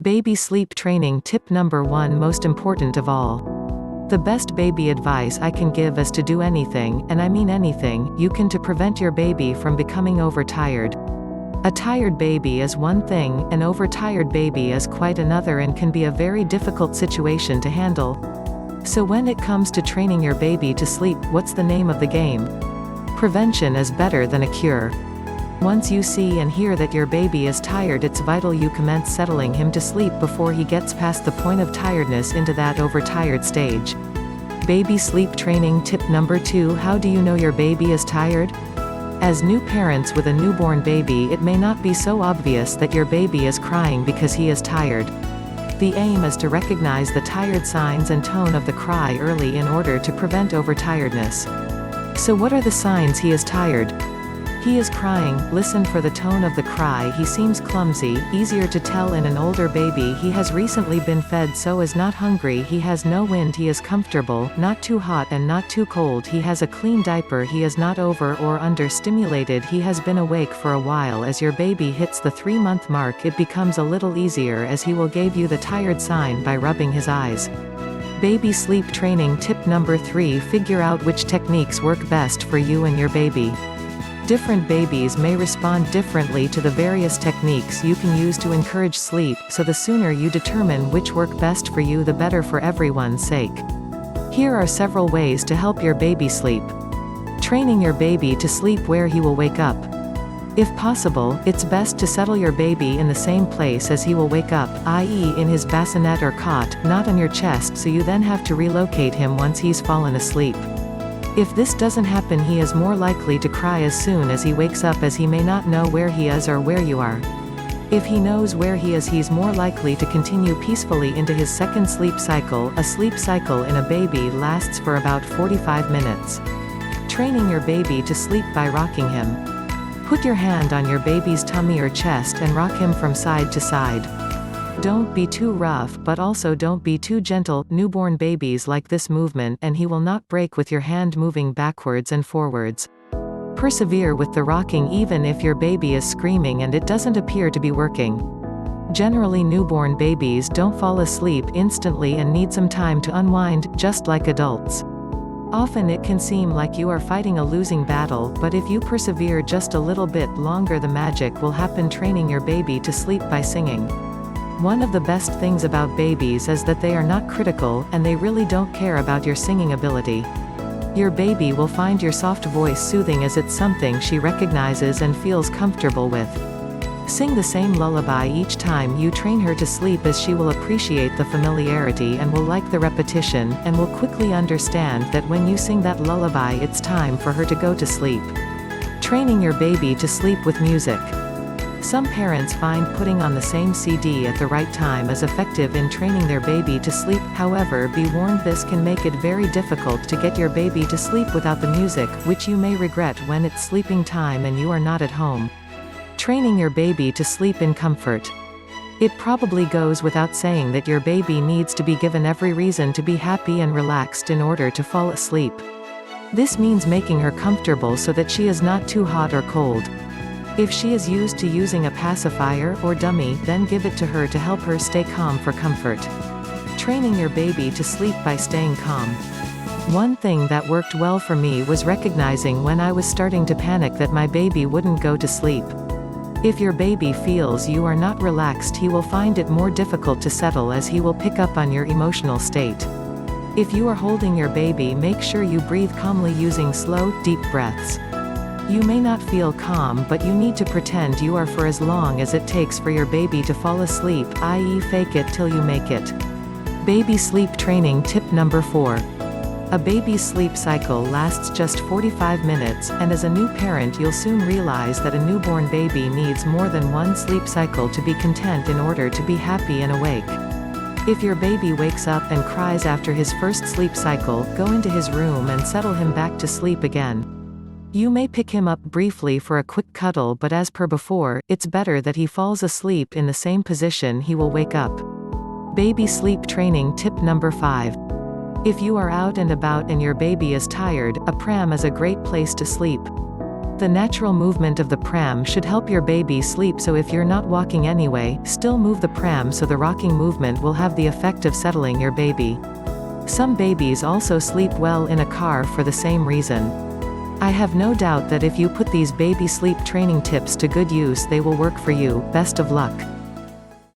Baby sleep training tip number 1, most important of all. The best baby advice I can give is to do anything, and I mean anything, you can to prevent your baby from becoming overtired. A tired baby is one thing, an overtired baby is quite another and can be a very difficult situation to handle. So when it comes to training your baby to sleep, what's the name of the game? Prevention is better than a cure. Once you see and hear that your baby is tired, it's vital you commence settling him to sleep before he gets past the point of tiredness into that overtired stage. Baby sleep training tip number 2. How do you know your baby is tired? As new parents with a newborn baby, it may not be so obvious that your baby is crying because he is tired. The aim is to recognize the tired signs and tone of the cry early in order to prevent overtiredness. So what are the signs he is tired? He is crying. Listen for the tone of the cry. He seems clumsy, easier to tell in an older baby. He has recently been fed so is not hungry. He has no wind. He is comfortable, not too hot and not too cold. He has a clean diaper. He is not over or under stimulated. He has been awake for a while. As your baby hits the 3-month mark, it becomes a little easier as he will give you the tired sign by rubbing his eyes. Baby sleep training tip number 3. Figure out which techniques work best for you and your baby. Different babies may respond differently to the various techniques you can use to encourage sleep, so the sooner you determine which work best for you, the better for everyone's sake. Here are several ways to help your baby sleep. Training your baby to sleep where he will wake up. If possible, it's best to settle your baby in the same place as he will wake up, i.e. in his bassinet or cot, not on your chest, so you then have to relocate him once he's fallen asleep. If this doesn't happen, he is more likely to cry as soon as he wakes up, as he may not know where he is or where you are. If he knows where he is, he's more likely to continue peacefully into his second sleep cycle. A sleep cycle in a baby lasts for about 45 minutes. Training your baby to sleep by rocking him. Put your hand on your baby's tummy or chest and rock him from side to side. Don't be too rough, but also don't be too gentle. Newborn babies like this movement, and he will not break with your hand moving backwards and forwards. Persevere with the rocking even if your baby is screaming and it doesn't appear to be working. Generally, newborn babies don't fall asleep instantly and need some time to unwind, just like adults. Often it can seem like you are fighting a losing battle, but if you persevere just a little bit longer, the magic will happen. Training your baby to sleep by singing. One of the best things about babies is that they are not critical, and they really don't care about your singing ability. Your baby will find your soft voice soothing, as it's something she recognizes and feels comfortable with. Sing the same lullaby each time you train her to sleep, as she will appreciate the familiarity and will like the repetition, and will quickly understand that when you sing that lullaby, it's time for her to go to sleep. Training your baby to sleep with music. Some parents find putting on the same CD at the right time is effective in training their baby to sleep. However, be warned, this can make it very difficult to get your baby to sleep without the music, which you may regret when it's sleeping time and you are not at home. Training your baby to sleep in comfort. It probably goes without saying that your baby needs to be given every reason to be happy and relaxed in order to fall asleep. This means making her comfortable so that she is not too hot or cold. If she is used to using a pacifier or dummy, then give it to her to help her stay calm for comfort. Training your baby to sleep by staying calm. One thing that worked well for me was recognizing when I was starting to panic that my baby wouldn't go to sleep. If your baby feels you are not relaxed, he will find it more difficult to settle, as he will pick up on your emotional state. If you are holding your baby, make sure you breathe calmly using slow, deep breaths. You may not feel calm, but you need to pretend you are for as long as it takes for your baby to fall asleep, i.e. fake it till you make it. Baby sleep training tip number 4. A baby's sleep cycle lasts just 45 minutes, and as a new parent you'll soon realize that a newborn baby needs more than one sleep cycle to be content in order to be happy and awake. If your baby wakes up and cries after his first sleep cycle, go into his room and settle him back to sleep again. You may pick him up briefly for a quick cuddle, but as per before, it's better that he falls asleep in the same position he will wake up. Baby sleep training tip number 5. If you are out and about and your baby is tired, a pram is a great place to sleep. The natural movement of the pram should help your baby sleep, so if you're not walking anyway, still move the pram so the rocking movement will have the effect of settling your baby. Some babies also sleep well in a car for the same reason. I have no doubt that if you put these baby sleep training tips to good use, they will work for you. Best of luck.